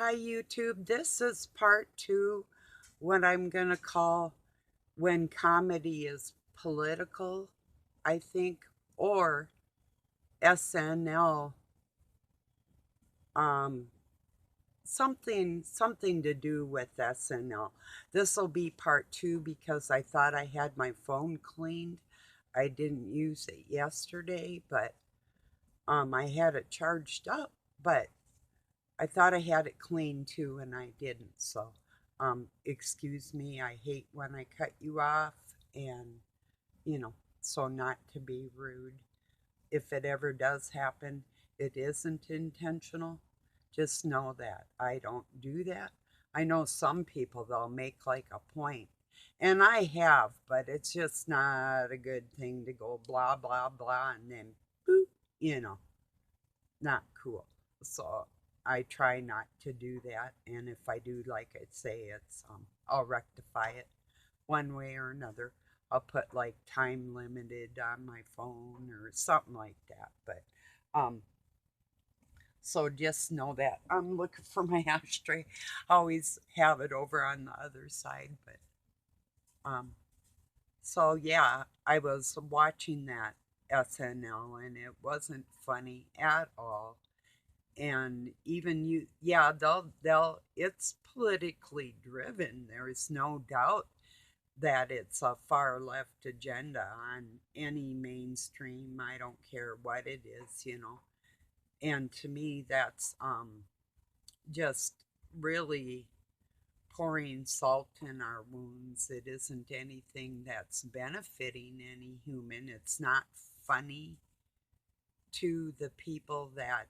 Hi, YouTube. This is part two, what I'm going to call when comedy is political, I think, or SNL, um, something to do with SNL. This will be part two because I thought I had my phone cleaned. I didn't use it yesterday, but I had it charged up, but I thought I had it clean too, and I didn't. So, excuse me. I hate when I cut you off, and you know, so not to be rude. If it ever does happen, it isn't intentional. Just know that I don't do that. I know some people they'll make like a point, and I have, but it's just not a good thing to go blah blah blah and then boop, you know not cool. So I try not to do that. And if I do, like I say, I'll rectify it one way or another. I'll put like time limited on my phone or something like that. But um, so just know that I'm looking for my ashtray. I always have it over on the other side. But um, so yeah, I was watching that SNL and it wasn't funny at all. And even you, yeah, they'll it's politically driven. There's no doubt that it's a far left agenda on any mainstream. I don't care what it is. And to me that's just really pouring salt in our wounds. It isn't anything that's benefiting any human. It's not funny to the people that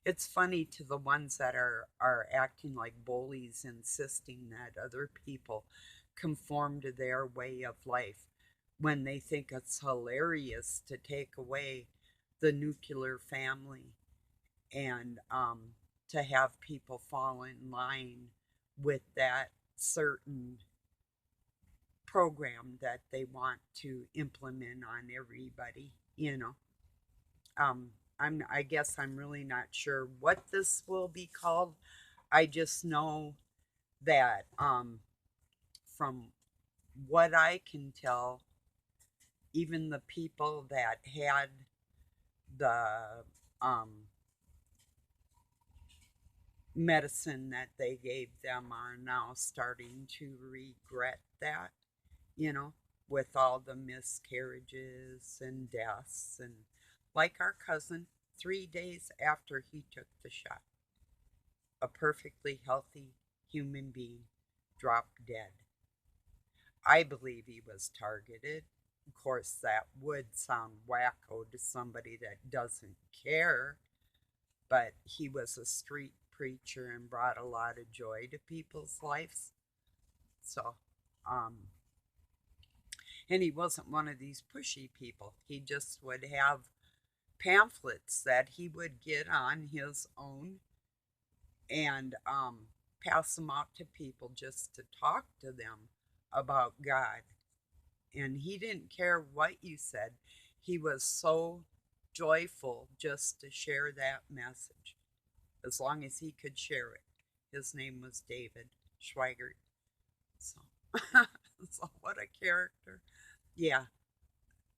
it's funny to the ones that are acting like bullies, insisting that other people conform to their way of life when they think it's hilarious to take away the nuclear family and to have people fall in line with that certain program that they want to implement on everybody. I guess I'm really not sure what this will be called. I just know that from what I can tell, even the people that had the um, medicine that they gave them are now starting to regret that, you know, with all the miscarriages and deaths. And like our cousin, 3 days after he took the shot, a perfectly healthy human being dropped dead. I believe he was targeted. Of course, that would sound wacko to somebody that doesn't care, but he was a street preacher and brought a lot of joy to people's lives. So, um, and he wasn't one of these pushy people. He just would have pamphlets that he would get on his own and pass them out to people just to talk to them about God. And he didn't care what you said. He was so joyful just to share that message as long as he could share it. His name was David Schweigert. So, so what a character. Yeah,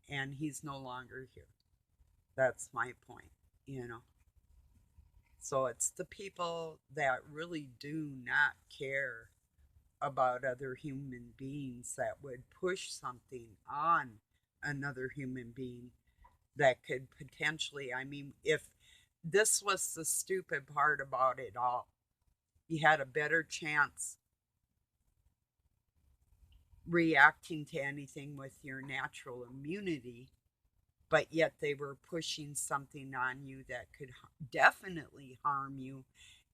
and he's no longer here. That's my point. So it's the people that really do not care about other human beings that would push something on another human being that could potentially, I mean, if this was the stupid part about it all, you had a better chance reacting to anything with your natural immunity, but yet they were pushing something on you that could definitely harm you,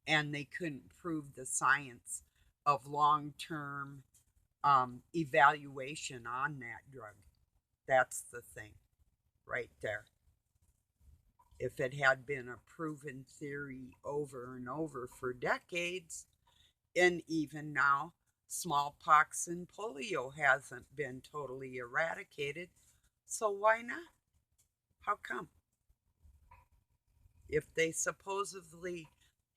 and they couldn't prove the science of long term evaluation on that drug. That's the thing right there. If it had been a proven theory over and over for decades, and even now, smallpox and polio hasn't been totally eradicated. So why not? How come? If they supposedly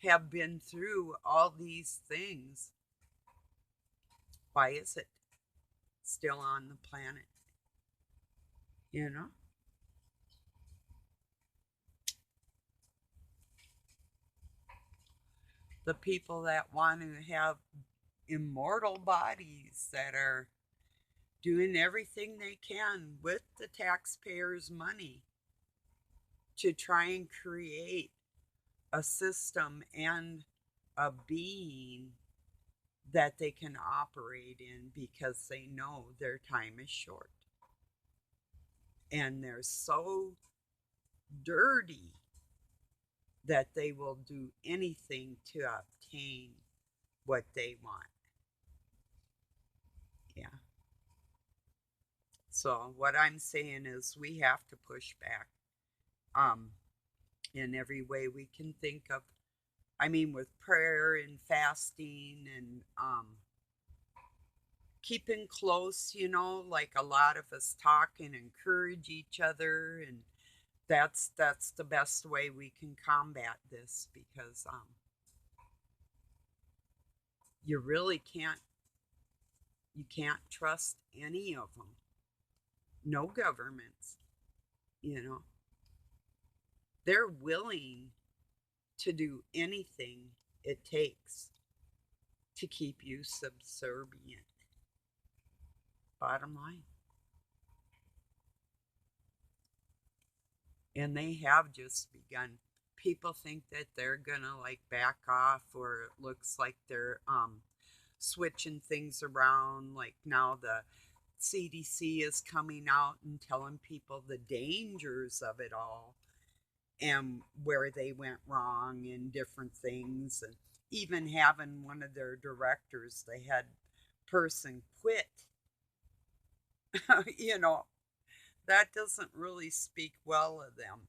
have been through all these things. Why is it still on the planet? You know? The people that want to have immortal bodies that are doing everything they can with the taxpayers' money to try and create a system and a being that they can operate in because they know their time is short. And they're so dirty that they will do anything to obtain what they want. Yeah. So what I'm saying is we have to push back um in every way we can think of. I mean, with prayer and fasting and keeping close, like a lot of us talk and encourage each other, and that's the best way we can combat this because you really can't trust any of them. No governments, you know. They're willing to do anything it takes to keep you subservient. Bottom line. And they have just begun. People think that they're gonna like back off, or it looks like they're switching things around. Like now the CDC is coming out and telling people the dangers of it all and where they went wrong in different things, and even having one of their directors, the head person, quit. you know, that doesn't really speak well of them.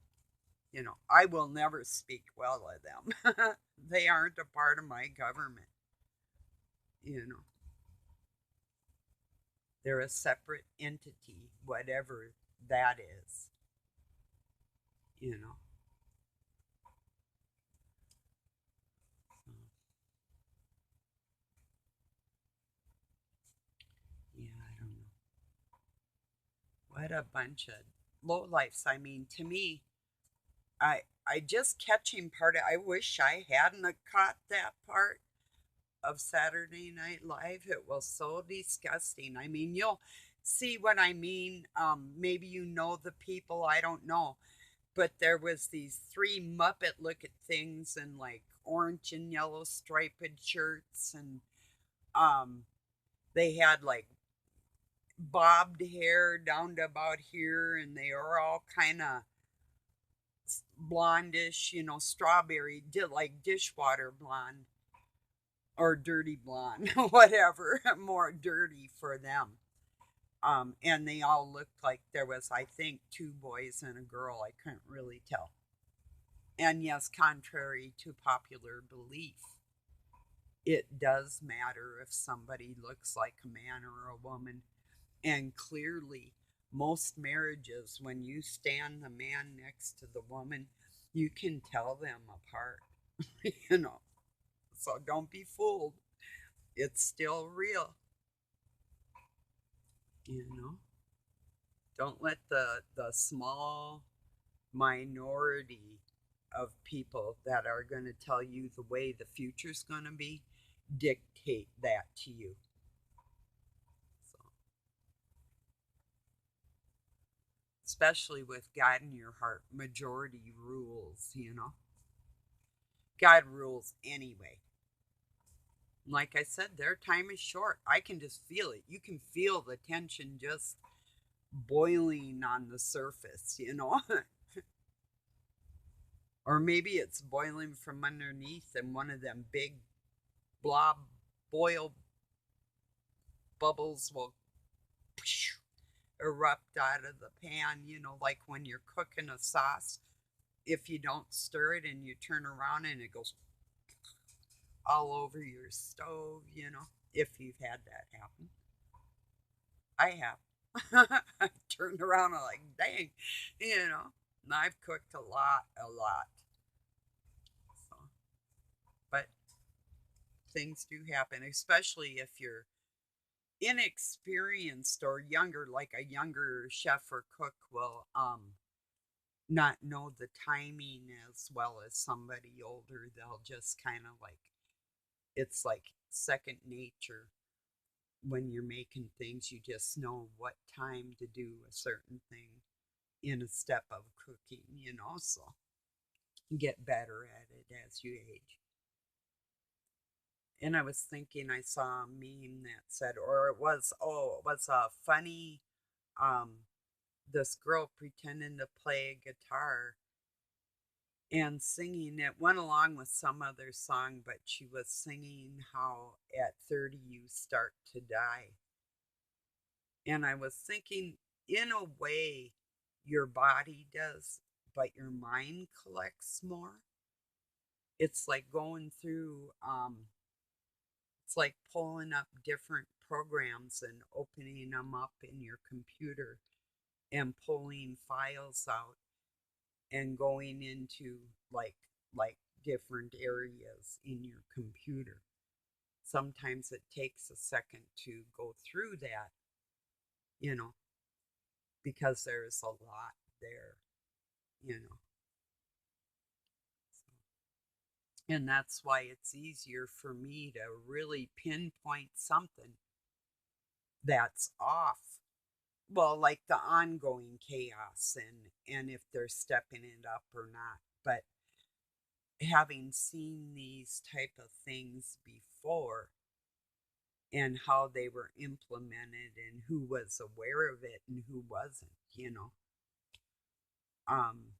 I will never speak well of them. They aren't a part of my government. You know, they're a separate entity, whatever that is. You know, so, yeah, I don't know. What a bunch of lowlifes. I mean, to me, I just catching part of. I wish I hadn't caught that part of Saturday Night Live. It was so disgusting. I mean, you'll see what I mean. Maybe you know the people. I don't know, but there was these three Muppet looking things in like orange and yellow striped shirts, and um, they had like bobbed hair down to about here, and they were all kind of blondish, strawberry, like dishwater blonde or dirty blonde, whatever, more dirty for them. And they all looked like there was, I think, two boys and a girl. I couldn't really tell. And yes, contrary to popular belief, it does matter if somebody looks like a man or a woman. And clearly, most marriages, when you stand the man next to the woman, you can tell them apart, you know. So don't be fooled. It's still real, you know. Don't let the small minority of people that are going to tell you the way the future's going to be dictate that to you. So, especially with God in your heart, majority rules. God rules anyway. Like I said, their time is short. I can just feel it. You can feel the tension just boiling on the surface. Or maybe it's boiling from underneath and one of them big blob boil bubbles will erupt out of the pan, like when you're cooking a sauce. If you don't stir it and you turn around and it goes all over your stove, if you've had that happen. I have. I turned around and like, dang. And I've cooked a lot. So, things do happen, especially if you're inexperienced or younger, like a younger chef or cook will not know the timing as well as somebody older. They'll just kind of like, it's like second nature. When you're making things, you just know what time to do a certain thing in a step of cooking, so you get better at it as you age. And I was thinking, I saw a meme that said, or it was a funny, um, this girl pretending to play a guitar and singing. It went along with some other song, but she was singing how at 30 you start to die. And I was thinking, in a way, your body does, but your mind collects more. It's like going through, it's like pulling up different programs and opening them up in your computer and pulling files out and going into like like different areas in your computer. Sometimes it takes a second to go through that, you know, because there's a lot there, you know. And that's why it's easier for me to really pinpoint something that's off. Well, like the ongoing chaos and if they're stepping it up or not. But having seen these type of things before and how they were implemented and who was aware of it and who wasn't. Um,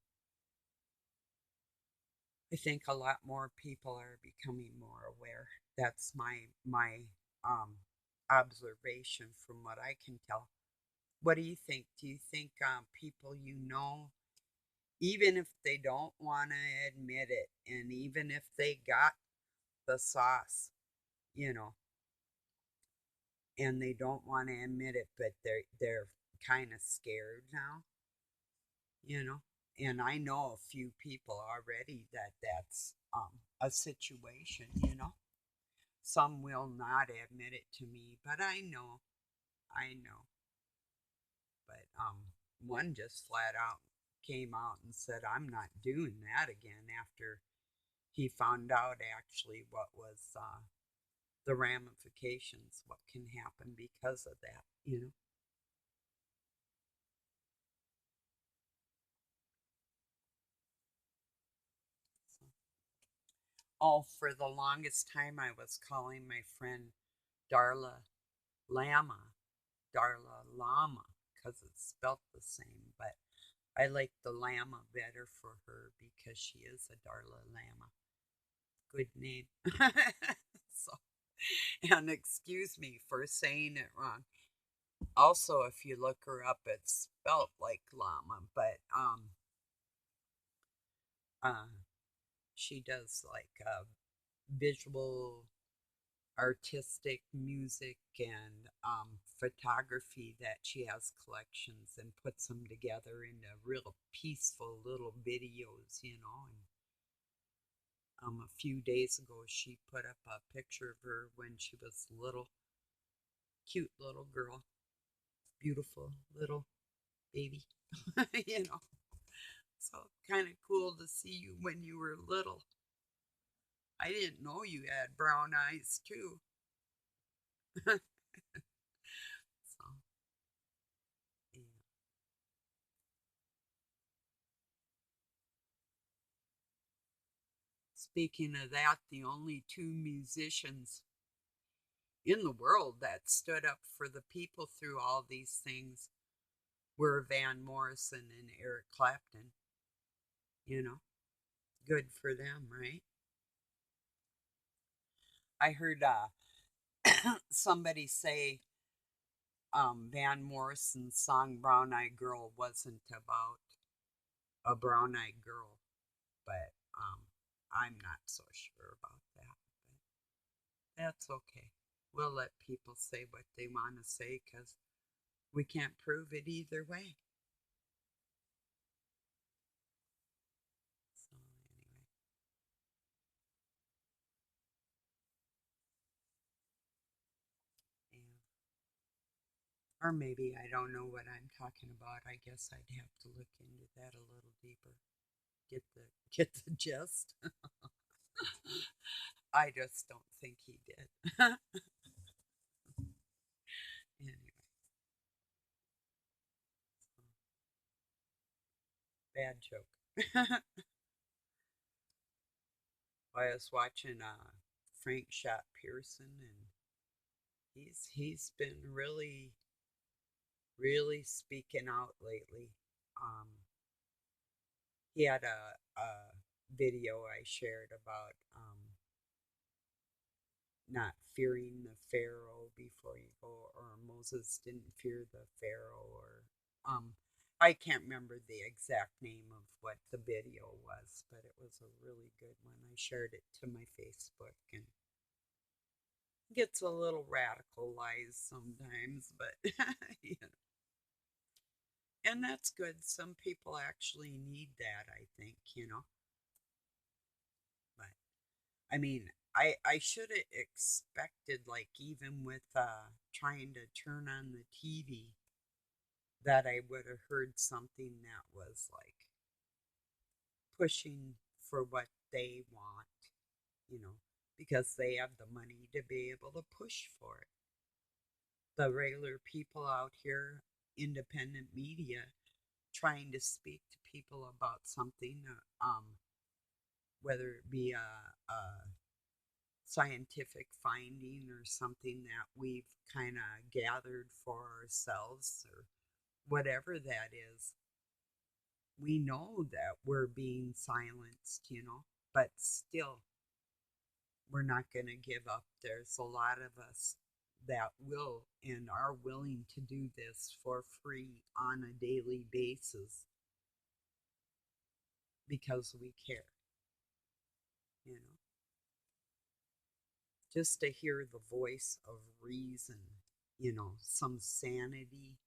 I think a lot more people are becoming more aware. That's my um, observation from what I can tell. What do you think? Do you think people even if they don't want to admit it, and even if they got the sauce, you know, and they don't want to admit it, but they're kind of scared now, you know. And I know a few people already that's a situation, you know. Some will not admit it to me, but I know. But one just flat out came out and said, "I'm not doing that again." After he found out actually what was the ramifications, what can happen because of that. So, oh, for the longest time, I was calling my friend Darla Lama, Darla Lama, because it's spelt the same. But I like the Lama better for her because she is a Darla Lama. Good name. So, and excuse me for saying it wrong. Also, if you look her up, it's spelt like llama, but uh, she does like visual, artistic music and photography that she has collections and puts them together into real peaceful little videos. And a few days ago, she put up a picture of her when she was little, cute little girl, beautiful little baby, you know. So kind of cool to see you when you were little. I didn't know you had brown eyes too. So, yeah. Speaking of that, the only two musicians in the world that stood up for the people through all these things were Van Morrison and Eric Clapton. You know, good for them, right? I heard somebody say Van Morrison's song Brown Eyed Girl wasn't about a brown eyed girl, but I'm not so sure about that. But that's okay. We'll let people say what they want to say because we can't prove it either way. So, anyway, Or maybe I don't know what I'm talking about. I guess I'd have to look into that a little deeper. Get the get the gist. I just don't think he did. Anyway, bad joke. I was watching Frank Shot Pearson, and he's been really speaking out lately. Um, he had a video I shared about not fearing the Pharaoh before you go, or Moses didn't fear the Pharaoh, or I can't remember the exact name of what the video was, but it was a really good one. I shared it to my Facebook, and it gets a little radicalized sometimes, but you know, and that's good. Some people actually need that, I think, you know. But I mean, I should have expected, like, even with trying to turn on the TV, that I would have heard something that was like pushing for what they want, you know, because they have the money to be able to push for it. The regular people out here, independent media, trying to speak to people about something, whether it be a scientific finding or something that we've kind of gathered for ourselves or whatever that is, we know that we're being silenced, you know, but still, we're not going to give up. There's a lot of us that will and are willing to do this for free on a daily basis because we care, you know, just to hear the voice of reason, you know, some sanity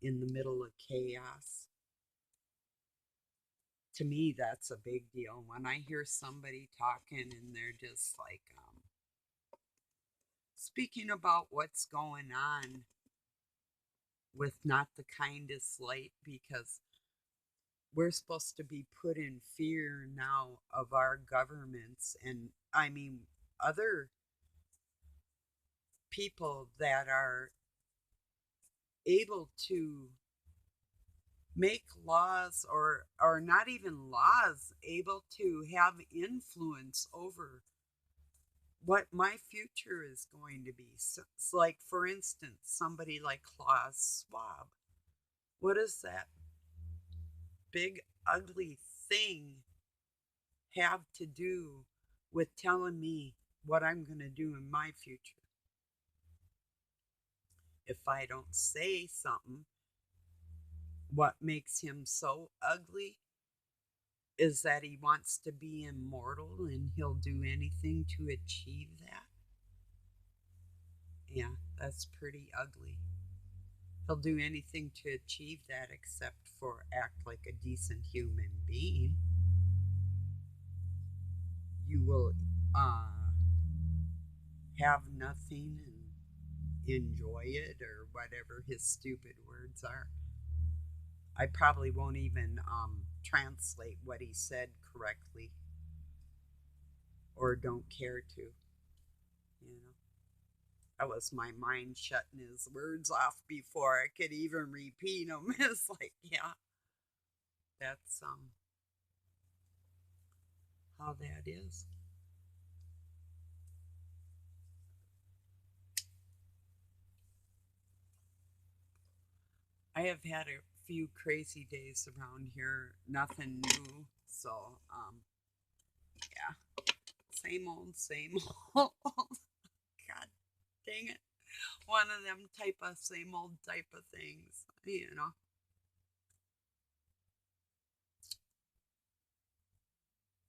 in the middle of chaos. To me, that's a big deal. When I hear somebody talking and they're just like speaking about what's going on with not the kindest light, because we're supposed to be put in fear now of our governments, and I mean other people that are able to make laws, or not even laws, able to have influence over what my future is going to be. So, it's like, for instance, somebody like Klaus Schwab. What does that big, ugly thing have to do with telling me what I'm going to do in my future? If I don't say something, what makes him so ugly is that he wants to be immortal and he'll do anything to achieve that. Yeah, that's pretty ugly. He'll do anything to achieve that except for act like a decent human being. You will have nothing and enjoy it, or whatever his stupid words are. I probably won't even translate what he said correctly, or don't care to, you know. That was my mind shutting his words off before I could even repeat them. It's like, yeah, that's how that is. I have had a few crazy days around here, nothing new. So, yeah, same old, same old. God dang it. One of them type of same old type of things, you know.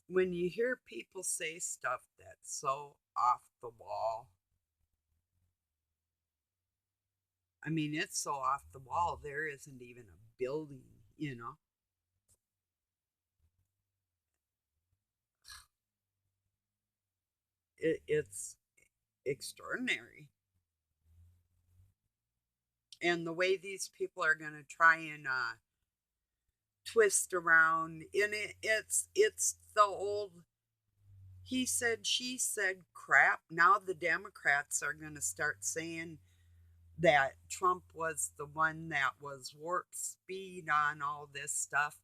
When you hear people say stuff that's so off the wall, I mean, it's so off the wall, there isn't even a building, you know. It's extraordinary. And the way these people are going to try and twist around in it, it's the old he said she said crap. Now the Democrats are going to start saying that Trump was the one that was warp speed on all this stuff,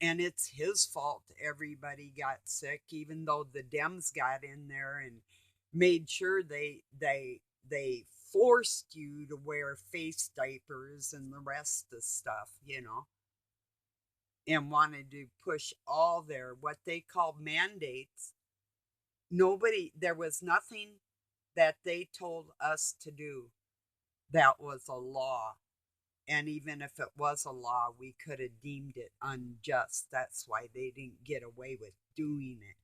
and it's his fault everybody got sick, even though the Dems got in there and made sure they forced you to wear face diapers and the rest of the stuff, and wanted to push all their what they call mandates. Nobody, there was nothing that they told us to do that was a law. And even if it was a law, we could have deemed it unjust. That's why they didn't get away with doing it.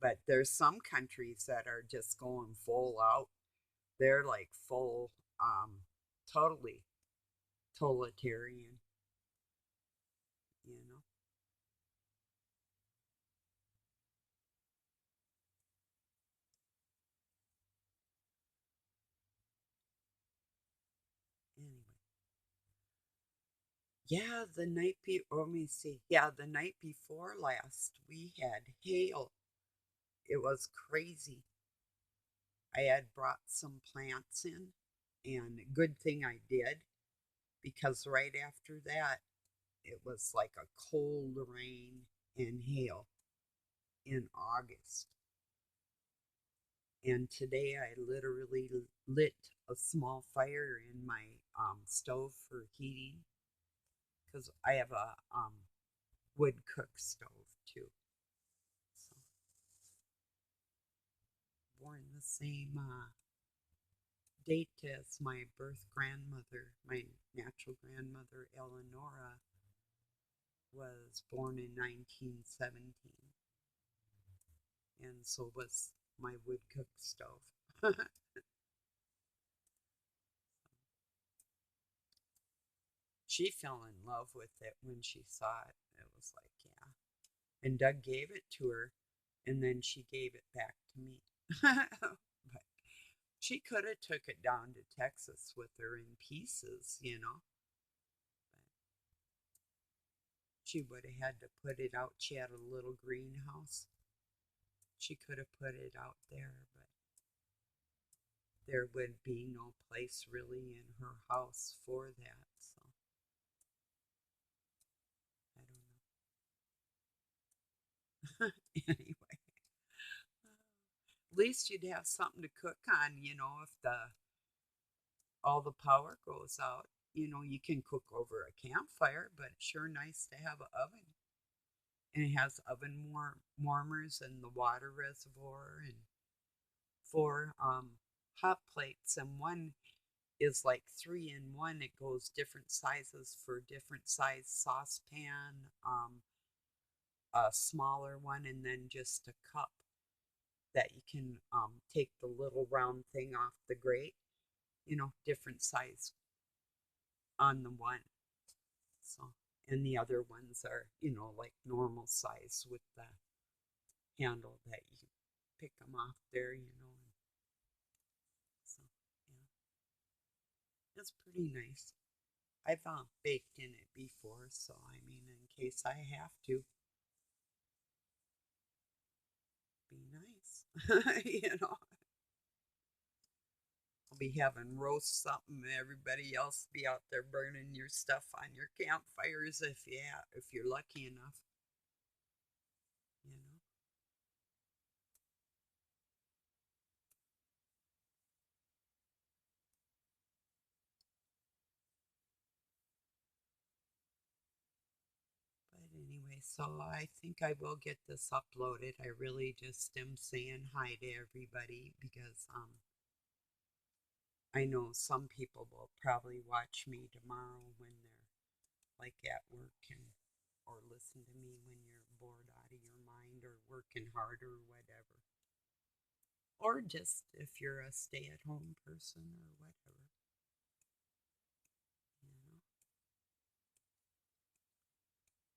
But there's some countries that are just going full out. They're like full, totally totalitarian, you know. Anyway, yeah, let me see. Yeah, the night before last, we had hail. It was crazy. I had brought some plants in, and good thing I did because right after that, it was like a cold rain and hail in August. And today I literally lit a small fire in my stove for heating because I have a wood cook stove too. So, born the same date as my birth grandmother, my natural grandmother, Eleonora, was born in 1917, and so was my wood cook stove. She fell in love with it when she saw it. It was like, yeah. And Doug gave it to her, and then she gave it back to me. But she could have took it down to Texas with her in pieces. But she would have had to put it out. She had a little greenhouse. She could have put it out there, but there would be no place really in her house for that. So I don't know. Anyway, at least you'd have something to cook on, if the all the power goes out. You can cook over a campfire, but it's sure nice to have an oven. And it has oven warmers and the water reservoir and four hot plates, and one is like three in one. It goes different sizes for different size saucepan, a smaller one, and then just a cup that you can take the little round thing off the grate. Different size on the one. So, and the other ones are, like normal size with the handle that you pick them off there. So, yeah, it's pretty nice. I've baked in it before, so I mean, in case I have to, be nice. I'll be having roast something. Everybody else be out there burning your stuff on your campfires if you're lucky enough. You know. But anyway, so I think I will get this uploaded. I really just am saying hi to everybody because I know some people will probably watch me tomorrow when they're like at work and or listen to me when you're bored out of your mind or working hard or whatever. Or just if you're a stay-at-home person or whatever. You know.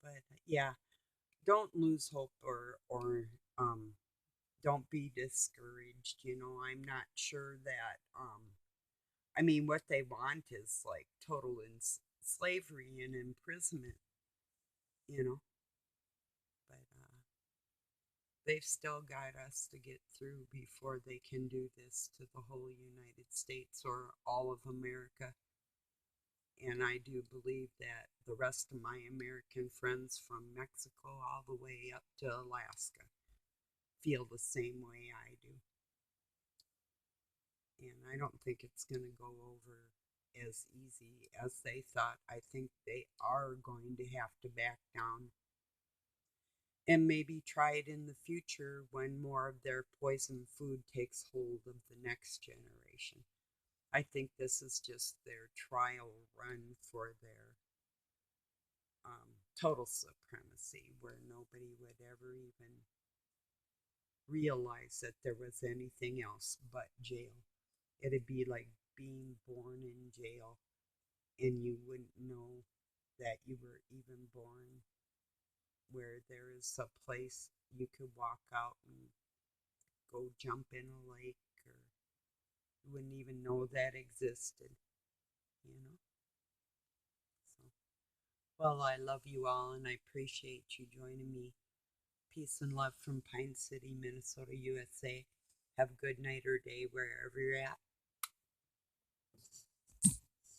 But yeah, don't lose hope or don't be discouraged. I'm not sure that I mean, what they want is like total slavery and imprisonment, you know. But they've still got us to get through before they can do this to the whole United States or all of America. And I do believe that the rest of my American friends from Mexico all the way up to Alaska feel the same way I do. And I don't think it's going to go over as easy as they thought. I think they are going to have to back down and maybe try it in the future when more of their poison food takes hold of the next generation. I think this is just their trial run for their total supremacy, where nobody would ever even realize that there was anything else but jail. It'd be like being born in jail and you wouldn't know that you were even born, where there is a place you could walk out and go jump in a lake, or you wouldn't even know that existed, you know? So, well, I love you all and I appreciate you joining me. Peace and love from Pine City, Minnesota, USA. Have a good night or day wherever you're at.